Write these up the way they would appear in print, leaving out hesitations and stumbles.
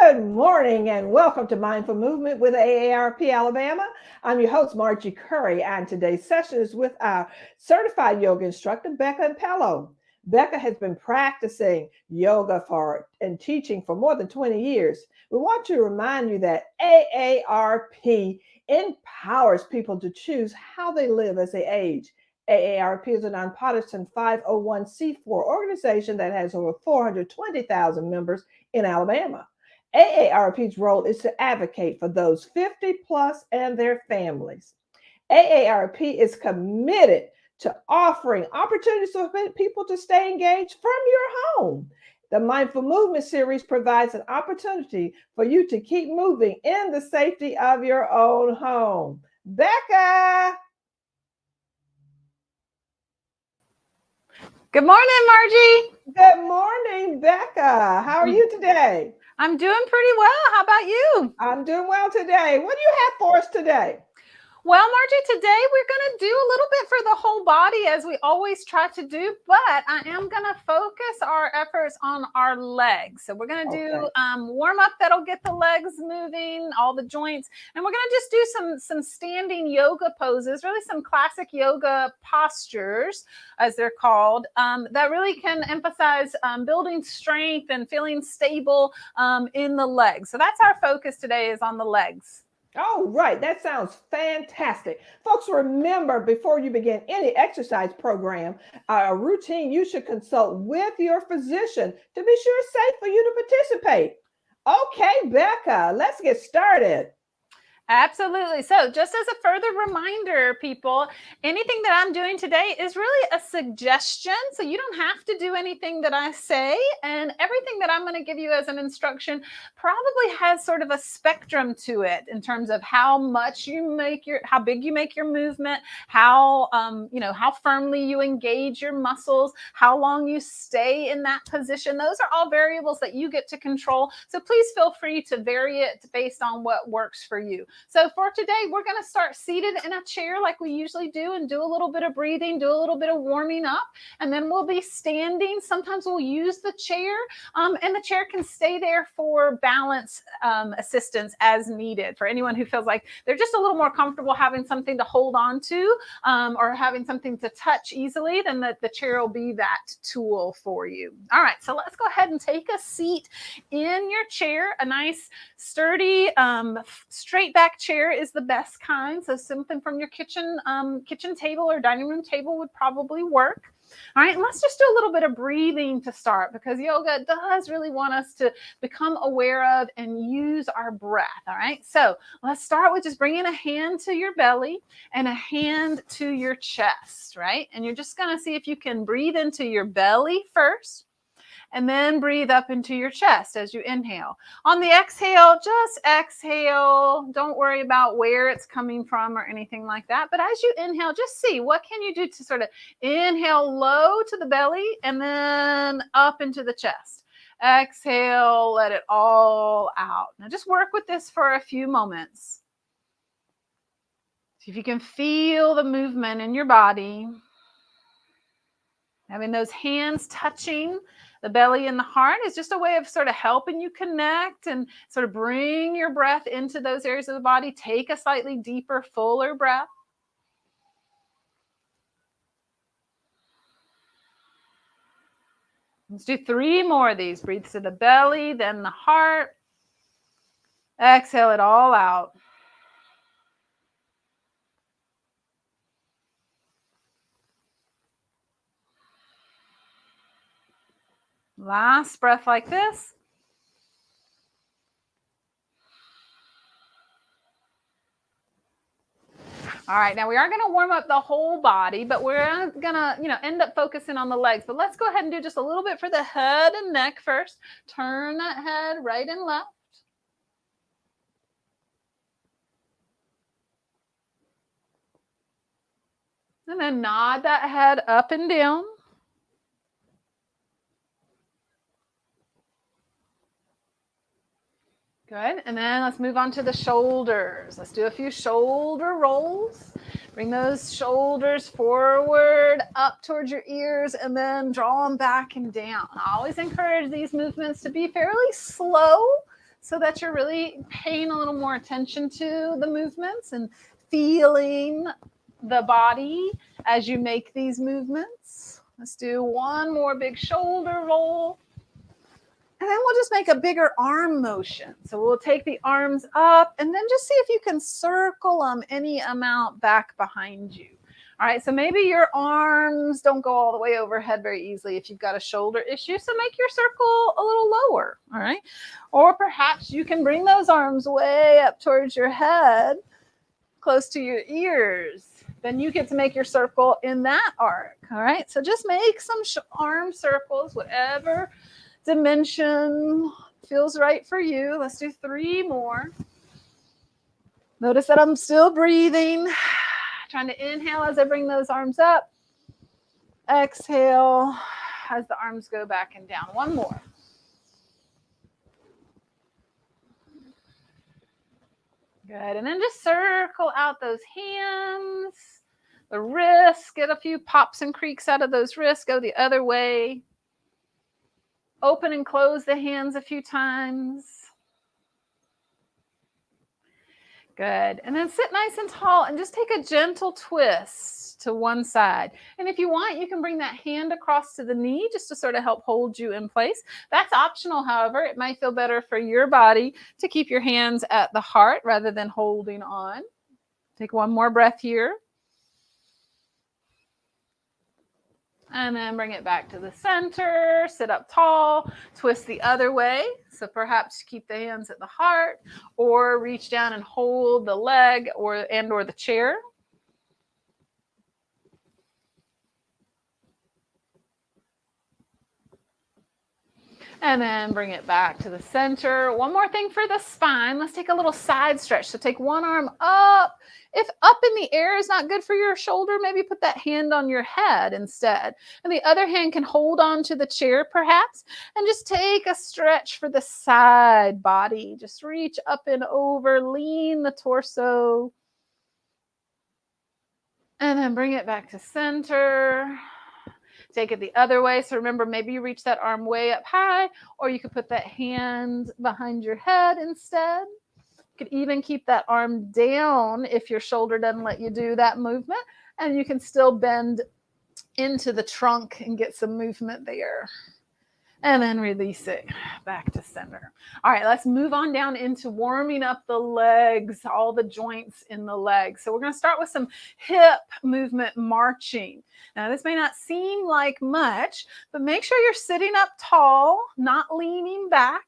Good morning and welcome to Mindful Movement with AARP Alabama. I'm your host, Margie Curry, and today's session is with our certified yoga instructor, Becca Impello. Becca has been practicing yoga and teaching for more than 20 years. We want to remind you that AARP empowers people to choose how they live as they age. AARP is a nonpartisan 501c4 organization that has over 420,000 members in Alabama. AARP's role is to advocate for those 50 plus and their families. AARP is committed to offering opportunities for people to stay engaged from your home. The Mindful Movement series provides an opportunity for you to keep moving in the safety of your own home. Becca! Good morning, Margie. Good morning, Becca. How are you today? I'm doing pretty well. How about you? I'm doing well today. What do you have for us today? Well, Margie, today we're going to do a little bit for the whole body as we always try to do, but I am going to focus our efforts on our legs. So we're going to do warm up that'll get the legs moving, all the joints, and we're going to just do some standing yoga poses, really some classic yoga postures, as they're called, that really can emphasize building strength and feeling stable in the legs. So that's our focus today, is on the legs. Oh, right. That sounds fantastic. Folks, remember, before you begin any exercise program, a routine, you should consult with your physician to be sure it's safe for you to participate. Okay, Becca, let's get started. Absolutely. So just as a further reminder, people, anything that I'm doing today is really a suggestion. So you don't have to do anything that I say. And everything that I'm going to give you as an instruction probably has sort of a spectrum to it in terms of how much you how big you make your movement, how firmly you engage your muscles, how long you stay in that position. Those are all variables that you get to control. So please feel free to vary it based on what works for you. So for today, we're going to start seated in a chair like we usually do and do a little bit of breathing, do a little bit of warming up, and then we'll be standing. Sometimes we'll use the chair, and the chair can stay there for balance assistance as needed. For anyone who feels like they're just a little more comfortable having something to hold on to or having something to touch easily, then the chair will be that tool for you. All right, so let's go ahead and take a seat in your chair, a nice sturdy straight back chair is the best kind. So something from your kitchen table or dining room table would probably work. All right, and let's just do a little bit of breathing to start, because yoga does really want us to become aware of and use our breath. All right, so let's start with just bringing a hand to your belly and a hand to your chest, right? And you're just going to see if you can breathe into your belly first, and then breathe up into your chest as you inhale. On the exhale, just exhale. Don't worry about where it's coming from or anything like that. But as you inhale, just see what can you do to sort of inhale low to the belly and then up into the chest. Exhale, let it all out. Now just work with this for a few moments. See if you can feel the movement in your body. Having those hands touching the belly and the heart is just a way of sort of helping you connect and sort of bring your breath into those areas of the body. Take a slightly deeper, fuller breath. Let's do 3 more of these. Breathe to the belly, then the heart. Exhale it all out. Last breath like this. All right, now we are going to warm up the whole body, but we're going to, end up focusing on the legs. But let's go ahead and do just a little bit for the head and neck first. Turn that head right and left. And then nod that head up and down. Good. And then let's move on to the shoulders. Let's do a few shoulder rolls. Bring those shoulders forward, up towards your ears, and then draw them back and down. I always encourage these movements to be fairly slow so that you're really paying a little more attention to the movements and feeling the body as you make these movements. Let's do one more big shoulder roll. And then we'll just make a bigger arm motion. So we'll take the arms up and then just see if you can circle them any amount back behind you. All right, so maybe your arms don't go all the way overhead very easily if you've got a shoulder issue. So make your circle a little lower, all right? Or perhaps you can bring those arms way up towards your head, close to your ears. Then you get to make your circle in that arc, all right? So just make some arm circles, whatever dimension feels right for you. Let's do 3 more. Notice that I'm still breathing. Trying to inhale as I bring those arms up. Exhale as the arms go back and down. 1 more. Good. And then just circle out those hands, the wrists. Get a few pops and creaks out of those wrists. Go the other way. Open and close the hands a few times. Good. And then sit nice and tall and just take a gentle twist to one side. And if you want, you can bring that hand across to the knee just to sort of help hold you in place. That's optional, however. It might feel better for your body to keep your hands at the heart rather than holding on. Take 1 more breath here. And then bring it back to the center, sit up tall, twist the other way. So perhaps keep the hands at the heart or reach down and hold the leg or the chair. And then bring it back to the center. 1 more thing for the spine. Let's take a little side stretch. So take 1 arm up. If up in the air is not good for your shoulder, maybe put that hand on your head instead. And the other hand can hold on to the chair perhaps. And just take a stretch for the side body. Just reach up and over, lean the torso. And then bring it back to center. Take it the other way. So remember, maybe you reach that arm way up high, or you could put that hand behind your head instead. You could even keep that arm down if your shoulder doesn't let you do that movement, and you can still bend into the trunk and get some movement there. And then release it back to center. All right, let's move on down into warming up the legs, all the joints in the legs. So we're going to start with some hip movement marching. Now, this may not seem like much, but make sure you're sitting up tall, not leaning back.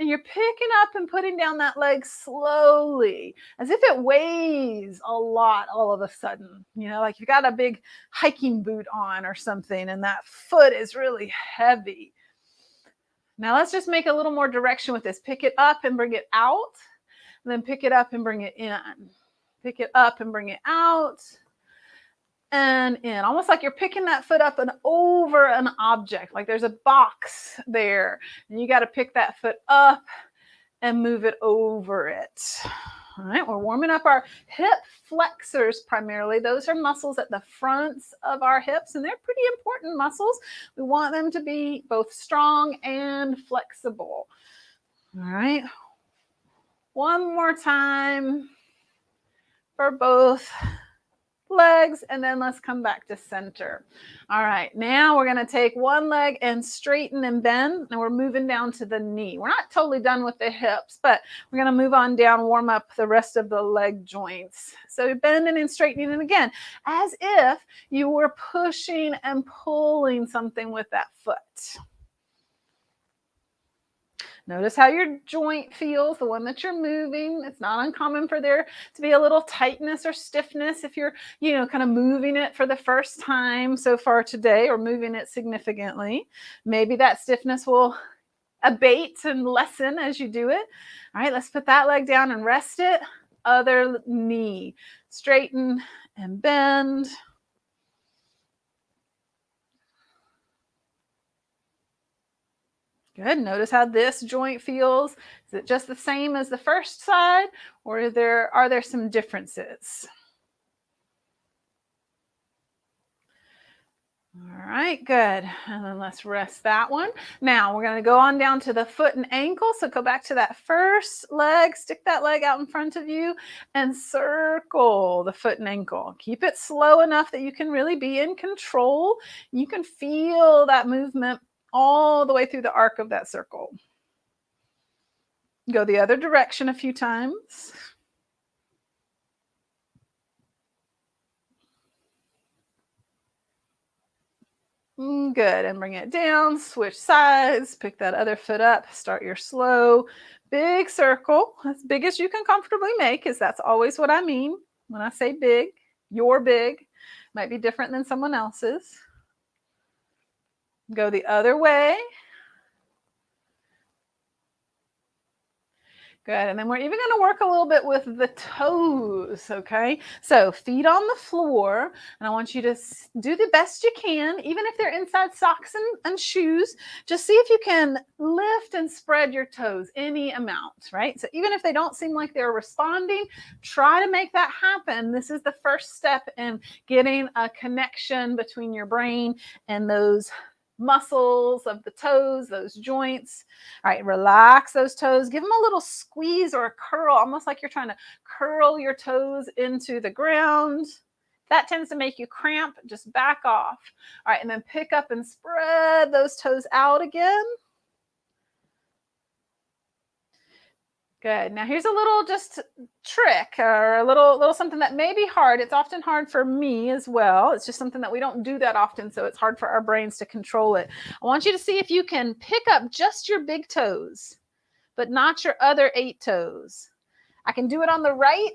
And you're picking up and putting down that leg slowly, as if it weighs a lot all of a sudden. You know, like you've got a big hiking boot on or something, and that foot is really heavy. Now let's just make a little more direction with this. Pick it up and bring it out, and then pick it up and bring it in. Pick it up and bring it out and in. Almost like you're picking that foot up and over an object, like there's a box there, and you got to pick that foot up and move it over it. All right, we're warming up our hip flexors primarily. Those are muscles at the fronts of our hips, and they're pretty important muscles. We want them to be both strong and flexible. All right, 1 more time for both legs, and then let's come back to center. All right, now we're going to take 1 leg and straighten and bend, and we're moving down to the knee. We're not totally done with the hips, but we're going to move on down, warm up the rest of the leg joints. So bending and straightening, and again, as if you were pushing and pulling something with that foot. Notice how your joint feels, the one that you're moving. It's not uncommon for there to be a little tightness or stiffness if you're, kind of moving it for the first time so far today, or moving it significantly. Maybe that stiffness will abate and lessen as you do it. All right, let's put that leg down and rest it. Other knee. Straighten and bend. Good. Notice how this joint feels. Is it just the same as the first side, or are there some differences? All right, good. And then let's rest that one. Now we're going to go on down to the foot and ankle. So go back to that first leg, stick that leg out in front of you and circle the foot and ankle. Keep it slow enough that you can really be in control. You can feel that movement all the way through the arc of that circle. Go the other direction a few times. Good. And bring it down, switch sides, pick that other foot up, start your slow, big circle, as big as you can comfortably make, because that's always what I mean when I say big. Your big might be different than someone else's. Go the other way. Good. And then we're even going to work a little bit with the toes. Okay. So feet on the floor. And I want you to do the best you can, even if they're inside socks and shoes. Just see if you can lift and spread your toes any amount, right? So even if they don't seem like they're responding, try to make that happen. This is the first step in getting a connection between your brain and those muscles of the toes, those joints. All right, relax those toes. Give them a little squeeze or a curl, almost like you're trying to curl your toes into the ground. That tends to make you cramp. Just back off. All right, and then pick up and spread those toes out again. Good. Now here's a little just trick or a little something that may be hard. It's often hard for me as well. It's just something that we don't do that often, so it's hard for our brains to control it. I want you to see if you can pick up just your big toes, but not your other 8 toes. I can do it on the right,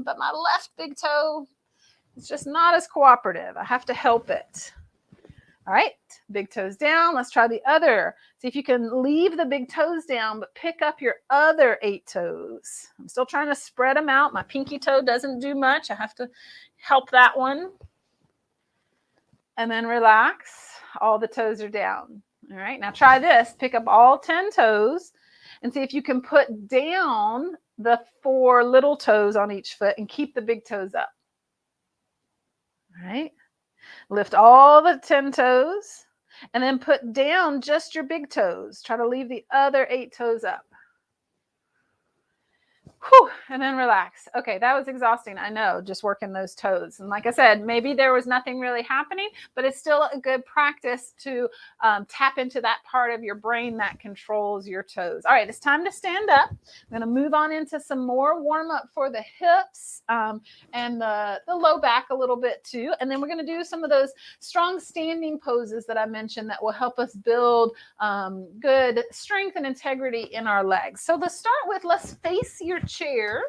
but my left big toe is just not as cooperative. I have to help it. All right, big toes down. Let's try the other. See if you can leave the big toes down, but pick up your other 8 toes. I'm still trying to spread them out. My pinky toe doesn't do much. I have to help that one. And then relax. All the toes are down. All right, now try this. Pick up all 10 toes and see if you can put down the 4 little toes on each foot and keep the big toes up. All right. Lift all the 10 toes and then put down just your big toes. Try to leave the other 8 toes up. Whew, and then relax. Okay, that was exhausting. I know, just working those toes. And like I said, maybe there was nothing really happening, but it's still a good practice to tap into that part of your brain that controls your toes. All right, it's time to stand up. I'm going to move on into some more warm up for the hips and the low back a little bit too. And then we're going to do some of those strong standing poses that I mentioned that will help us build good strength and integrity in our legs. So let's start with, let's face your chair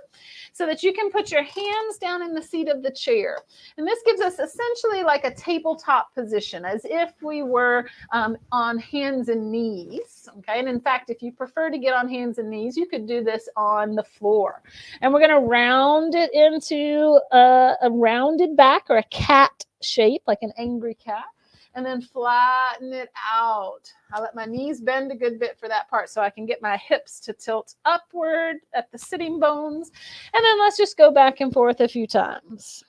so that you can put your hands down in the seat of the chair. And this gives us essentially like a tabletop position, as if we were on hands and knees. Okay. And in fact, if you prefer to get on hands and knees, you could do this on the floor. And we're going to round it into a rounded back or a cat shape, like an angry cat. And then flatten it out. I let my knees bend a good bit for that part so I can get my hips to tilt upward at the sitting bones. And then let's just go back and forth a few times.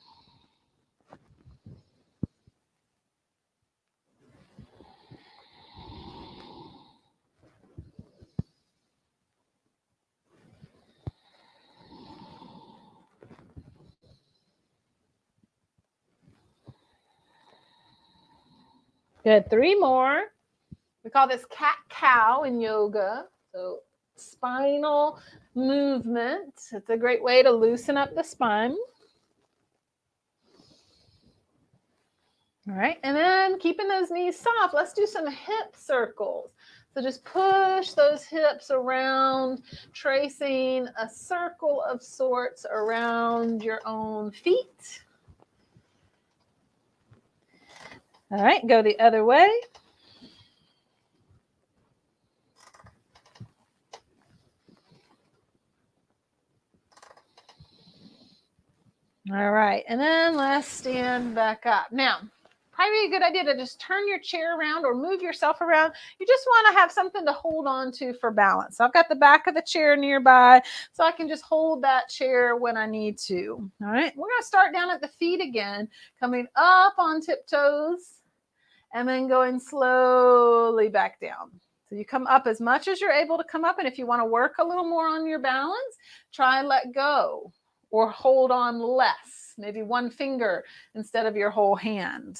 Good. 3 more. We call this cat-cow in yoga. So spinal movement. It's a great way to loosen up the spine. All right. And then keeping those knees soft, let's do some hip circles. So just push those hips around, tracing a circle of sorts around your own feet. All right, go the other way. All right, and then let's stand back up. Now, probably a good idea to just turn your chair around or move yourself around. You just want to have something to hold on to for balance. So I've got the back of the chair nearby, so I can just hold that chair when I need to. All right, we're going to start down at the feet again, coming up on tiptoes and then going slowly back down. So you come up as much as you're able to come up, and if you want to work a little more on your balance, try and let go or hold on less, maybe one finger instead of your whole hand.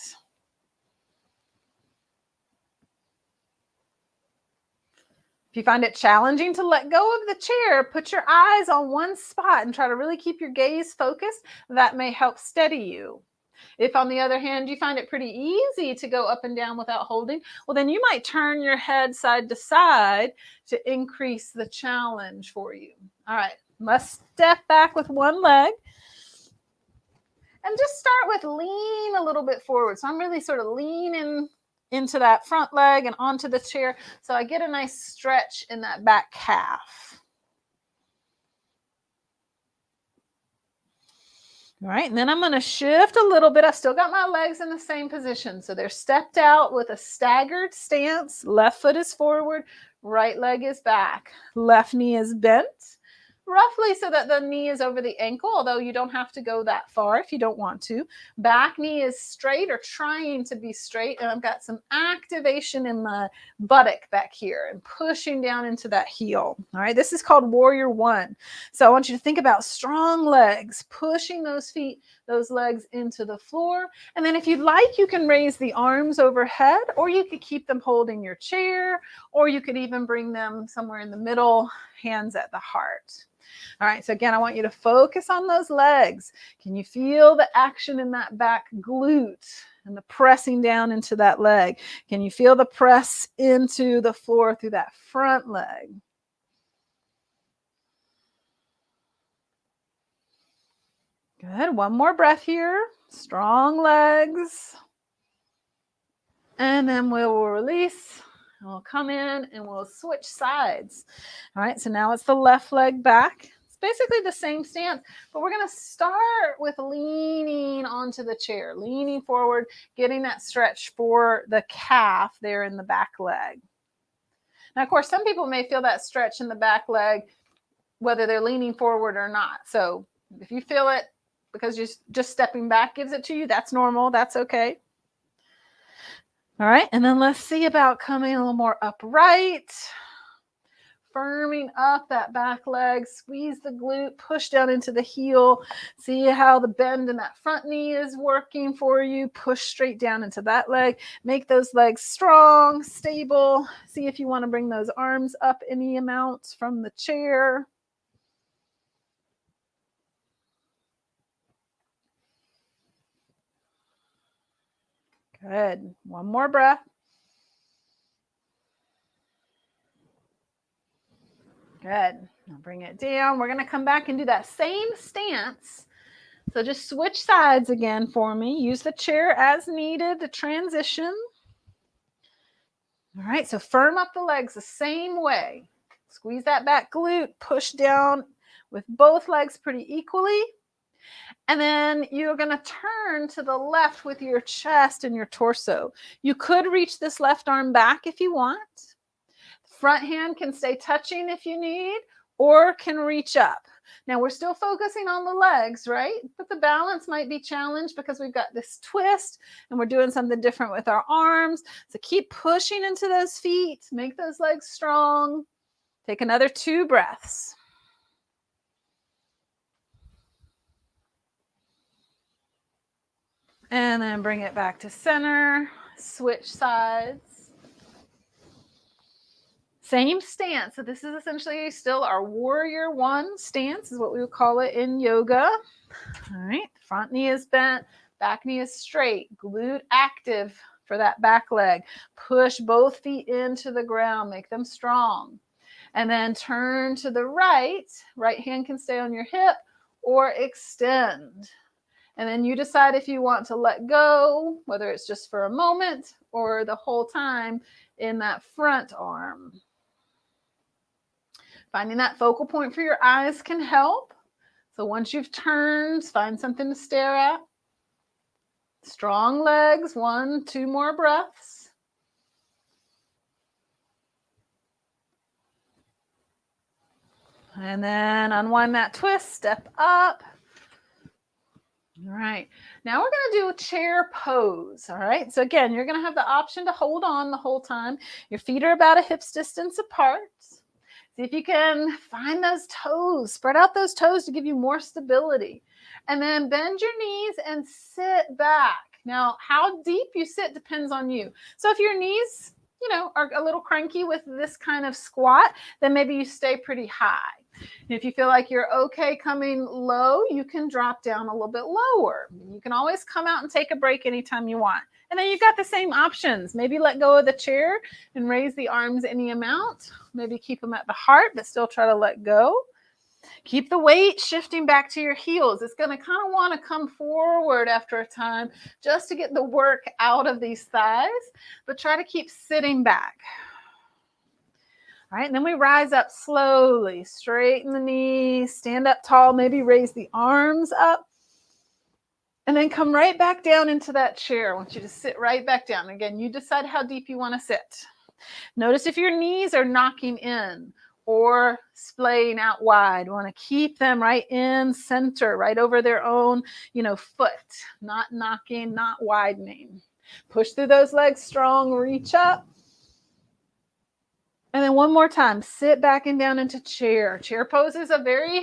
If you find it challenging to let go of the chair, put your eyes on one spot and try to really keep your gaze focused. That may help steady you. If, on the other hand, you find it pretty easy to go up and down without holding, well, then you might turn your head side to side to increase the challenge for you. All right, let's step back with one leg. And just start with lean a little bit forward. So I'm really sort of leaning into that front leg and onto the chair. So I get a nice stretch in that back calf. All right, and then I'm going to shift a little bit. I've still got my legs in the same position. So they're stepped out with a staggered stance. Left foot is forward, right leg is back. Left knee is bent, roughly so that the knee is over the ankle, although you don't have to go that far if you don't want to. Back knee is straight or trying to be straight, and I've got some activation in my buttock back here and pushing down into that heel. All right, this is called Warrior One. So I want you to think about strong legs, pushing those feet, those legs into the floor. And then if you'd like, you can raise the arms overhead, or you could keep them holding your chair, or you could even bring them somewhere in the middle, hands at the heart. All right, so again, I want you to focus on those legs. Can you feel the action in that back glute and the pressing down into that leg? Can you feel the press into the floor through that front leg? Good, one more breath here. Strong legs. And then we will release. We'll come in and we'll switch sides. All right, so now it's the left leg back. It's basically the same stance, but we're going to start with leaning onto the chair, leaning forward, getting that stretch for the calf there in the back leg. Now, of course, some people may feel that stretch in the back leg, whether they're leaning forward or not. So if you feel it because you're just stepping back gives it to you, that's normal. That's okay. All right, and then let's see about coming a little more upright. Firming up that back leg, squeeze the glute, push down into the heel. See how the bend in that front knee is working for you. Push straight down into that leg. Make those legs strong, stable. See if you want to bring those arms up any amount from the chair. Good. One more breath. Good. Now bring it down. We're going to come back and do that same stance. So just switch sides again for me. Use the chair as needed to transition. All right, so firm up the legs the same way. Squeeze that back glute, push down with both legs pretty equally. And then you're going to turn to the left with your chest and your torso. You could reach this left arm back if you want. Front hand can stay touching if you need, or can reach up. Now we're still focusing on the legs, right? But the balance might be challenged because we've got this twist and we're doing something different with our arms. So keep pushing into those feet, make those legs strong. Take another 2 breaths. And then bring it back to center, switch sides. Same stance. So this is essentially still our Warrior One stance is what we would call it in yoga. All right, front knee is bent, back knee is straight, glute active for that back leg. Push both feet into the ground, make them strong. And then turn to the right. Right hand can stay on your hip or extend. And then you decide if you want to let go, whether it's just for a moment or the whole time in that front arm. Finding that focal point for your eyes can help. So once you've turned, find something to stare at. Strong legs, 1, 2 more breaths. And then unwind that twist, step up. All right. Now we're going to do a chair pose. All right. So again, you're going to have the option to hold on the whole time. Your feet are about a hip's distance apart. See if you can find those toes. Spread out those toes to give you more stability. And then bend your knees and sit back. Now, how deep you sit depends on you. So if your knees, are a little cranky with this kind of squat, then maybe you stay pretty high. And if you feel like you're okay coming low, you can drop down a little bit lower. You can always come out and take a break anytime you want. And then you've got the same options. Maybe let go of the chair and raise the arms any amount. Maybe keep them at the heart, but still try to let go. Keep the weight shifting back to your heels. It's going to kind of want to come forward after a time just to get the work out of these thighs, but try to keep sitting back. All right, and then we rise up slowly, straighten the knees, stand up tall, maybe raise the arms up, and then come right back down into that chair. I want you to sit right back down. Again, you decide how deep you want to sit. Notice if your knees are knocking in or splaying out wide. You want to keep them right in center, right over their own, foot, not knocking, not widening. Push through those legs strong, reach up. And then one more time, sit back and down into chair. Chair pose is a very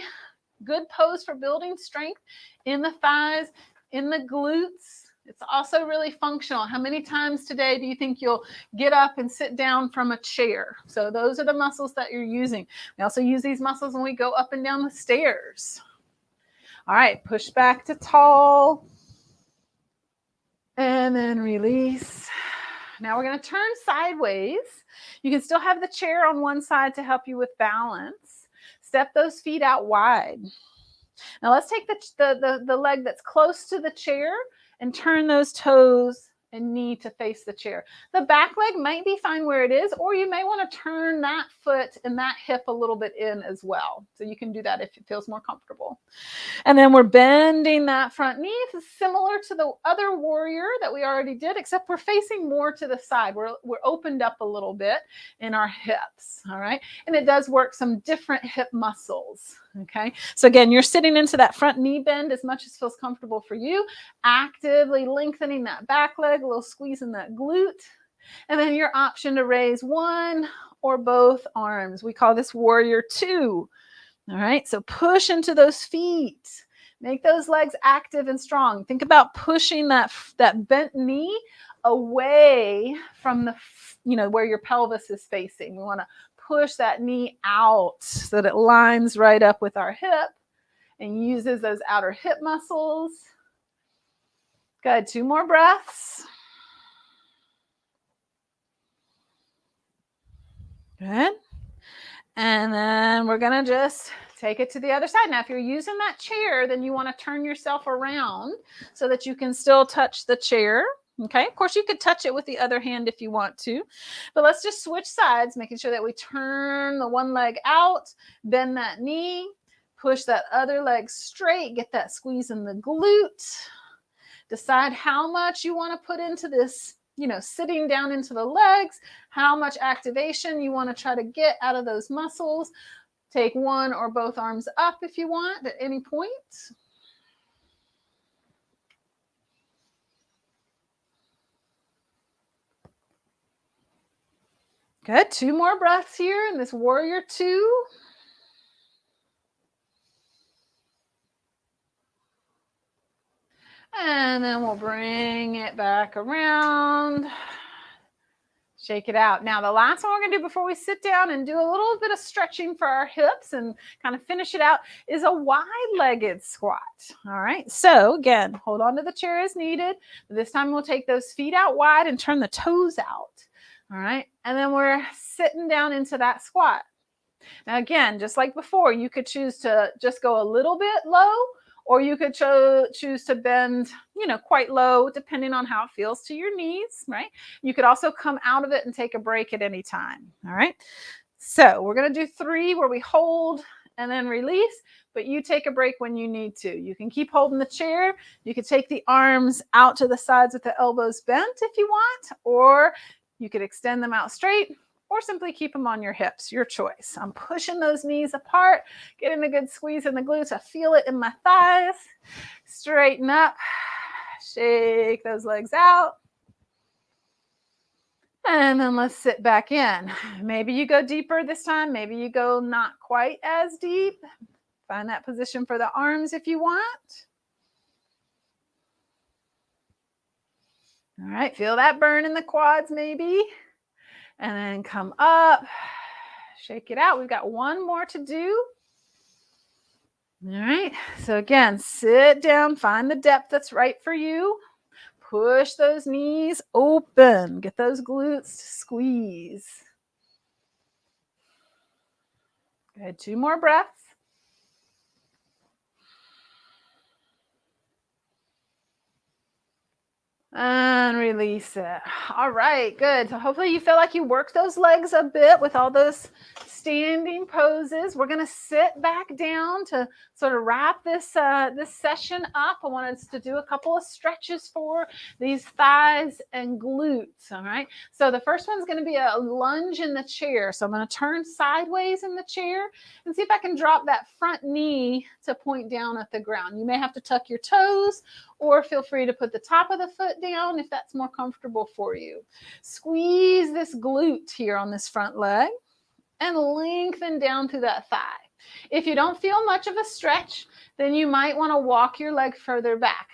good pose for building strength in the thighs, in the glutes. It's also really functional. How many times today do you think you'll get up and sit down from a chair? So those are the muscles that you're using. We also use these muscles when we go up and down the stairs. All right, push back to tall. And then release. Now we're going to turn sideways. You can still have the chair on one side to help you with balance. Step those feet out wide. Now let's take the leg that's close to the chair and turn those toes and knee to face the chair. The back leg might be fine where it is, or you may want to turn that foot and that hip a little bit in as well. So you can do that if it feels more comfortable. And then we're bending that front knee. It's similar to the other warrior that we already did, except we're facing more to the side. We're opened up a little bit in our hips, all right? And it does work some different hip muscles, okay? So again, you're sitting into that front knee bend as much as feels comfortable for you, actively lengthening that back leg, a little squeeze in that glute, and then your option to raise one or both arms. We call this warrior 2. All right, so push into those feet. Make those legs active and strong. Think about pushing that bent knee away from the, where your pelvis is facing. We want to push that knee out so that it lines right up with our hip and uses those outer hip muscles. Good, 2 more breaths. Good. And then we're going to just take it to the other side. Now, if you're using that chair, then you want to turn yourself around so that you can still touch the chair. Okay, of course, you could touch it with the other hand if you want to, but let's just switch sides, making sure that we turn the one leg out, bend that knee, push that other leg straight, get that squeeze in the glute. Decide how much you want to put into this, sitting down into the legs, how much activation you want to try to get out of those muscles. Take one or both arms up if you want at any point. Good, 2 more breaths here in this warrior 2. And then we'll bring it back around. Shake it out. Now, the last one we're going to do before we sit down and do a little bit of stretching for our hips and kind of finish it out is a wide-legged squat. All right. So, again, hold on to the chair as needed. This time we'll take those feet out wide and turn the toes out. All right. And then we're sitting down into that squat. Now, again, just like before, you could choose to just go a little bit low, or you could choose to bend, quite low, depending on how it feels to your knees, right? You could also come out of it and take a break at any time, all right? So we're going to do 3 where we hold and then release, but you take a break when you need to. You can keep holding the chair. You could take the arms out to the sides with the elbows bent if you want, or you could extend them out straight, or simply keep them on your hips, your choice. I'm pushing those knees apart, getting a good squeeze in the glutes. I feel it in my thighs. Straighten up, shake those legs out. And then let's sit back in. Maybe you go deeper this time. Maybe you go not quite as deep. Find that position for the arms if you want. All right, feel that burn in the quads maybe. And then come up, shake it out. We've got one more to do. All right, so again, sit down, find the depth that's right for you. Push those knees open. Get those glutes to squeeze. Good, 2 more breaths. And release it. All right, good. So hopefully you feel like you work those legs a bit with all those standing poses. We're going to sit back down to sort of wrap this session up. I want us to do a couple of stretches for these thighs and glutes. All right. So the first one's going to be a lunge in the chair. So I'm going to turn sideways in the chair and see if I can drop that front knee to point down at the ground. You may have to tuck your toes, or feel free to put the top of the foot down if that's more comfortable for you. Squeeze this glute here on this front leg and lengthen down through that thigh. If you don't feel much of a stretch, then you might want to walk your leg further back.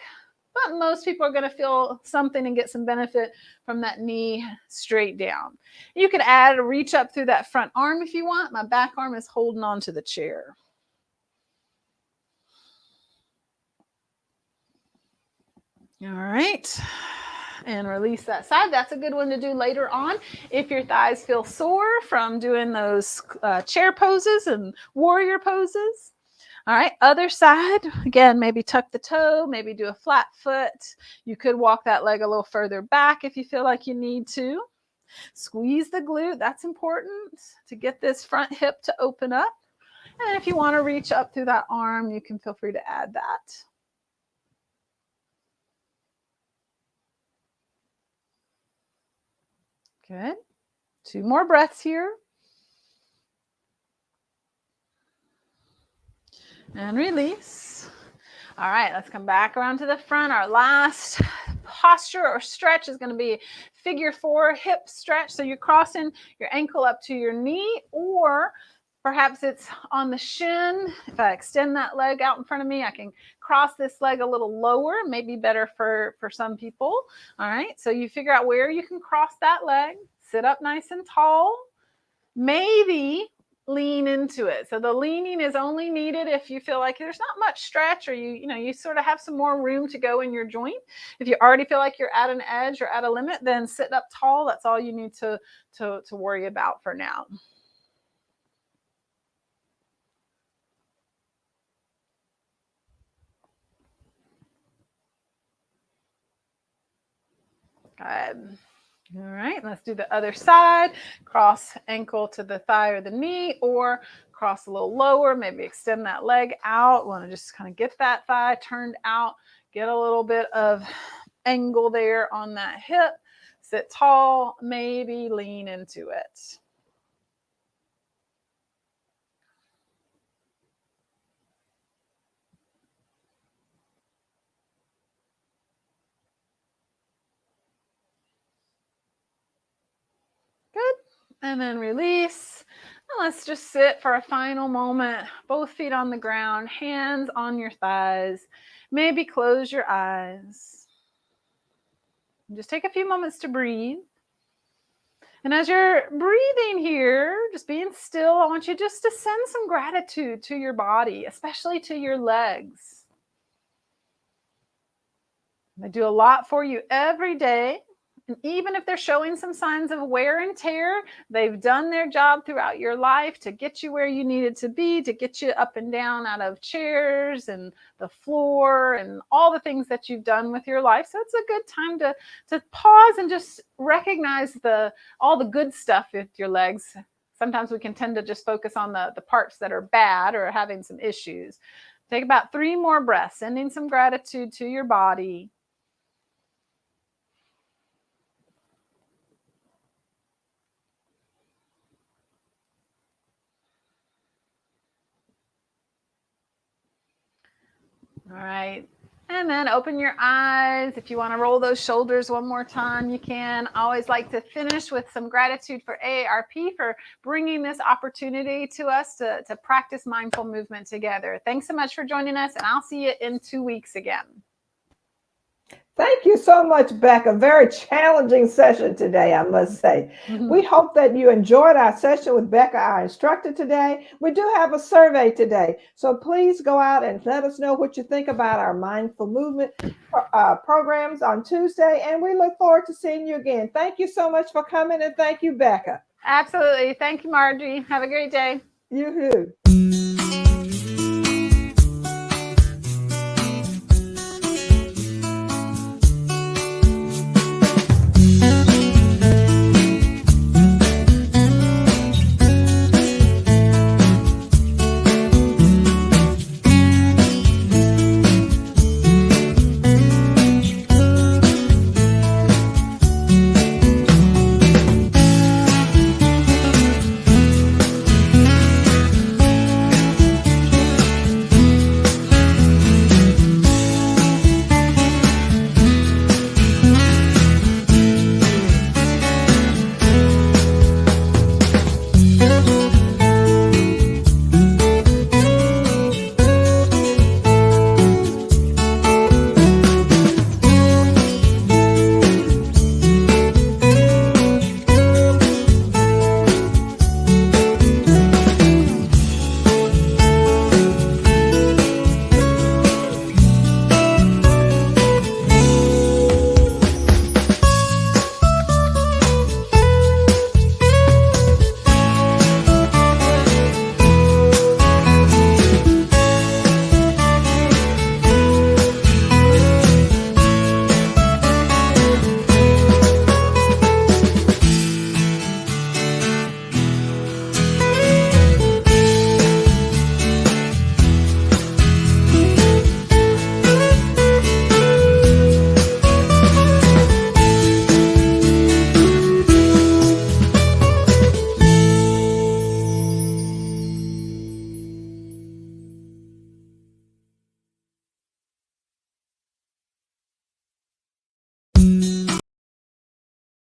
But most people are going to feel something and get some benefit from that knee straight down. You could add a reach up through that front arm if you want. My back arm is holding on to the chair. All right, and release that side. That's a good one to do later on if your thighs feel sore from doing those chair poses and warrior poses. All right, other side. Again, maybe tuck the toe, maybe do a flat foot. You could walk that leg a little further back if you feel like you need to. Squeeze the glute. That's important to get this front hip to open up. And if you want to reach up through that arm, you can feel free to add that. Good. 2 more breaths here. And release. All right, let's come back around to the front. Our last posture or stretch is going to be figure 4 hip stretch. So you're crossing your ankle up to your knee, or perhaps it's on the shin. If I extend that leg out in front of me, I can cross this leg a little lower, maybe better for some people. All right, so you figure out where you can cross that leg, sit up nice and tall, maybe lean into it. So the leaning is only needed if you feel like there's not much stretch, or you sort of have some more room to go in your joint. If you already feel like you're at an edge or at a limit, then sit up tall. That's all you need to worry about for now. Good. All right, let's do the other side. Cross ankle to the thigh or the knee, or cross a little lower, maybe extend that leg out. Want to just kind of get that thigh turned out, get a little bit of angle there on that hip. Sit tall, maybe lean into it. Good. And then release. And let's just sit for a final moment. Both feet on the ground, hands on your thighs. Maybe close your eyes. Just take a few moments to breathe. And as you're breathing here, just being still, I want you just to send some gratitude to your body, especially to your legs. They do a lot for you every day. And even if they're showing some signs of wear and tear, they've done their job throughout your life to get you where you needed to be, to get you up and down out of chairs and the floor and all the things that you've done with your life. So it's a good time to pause and just recognize all the good stuff with your legs. Sometimes we can tend to just focus on the parts that are bad or having some issues. Take about 3 more breaths, sending some gratitude to your body. All right. And then open your eyes. If you want to roll those shoulders one more time, you can. Always like to finish with some gratitude for AARP for bringing this opportunity to us to practice mindful movement together. Thanks so much for joining us, and I'll see you in 2 weeks again. Thank you so much, Becca. Very challenging session today, I must say. We hope that you enjoyed our session with Becca, our instructor today. We do have a survey today, so please go out and let us know what you think about our mindful movement programs on Tuesday, and we look forward to seeing you again. Thank you so much for coming, and thank you, Becca. Absolutely. Thank you, Margie. Have a great day. You too.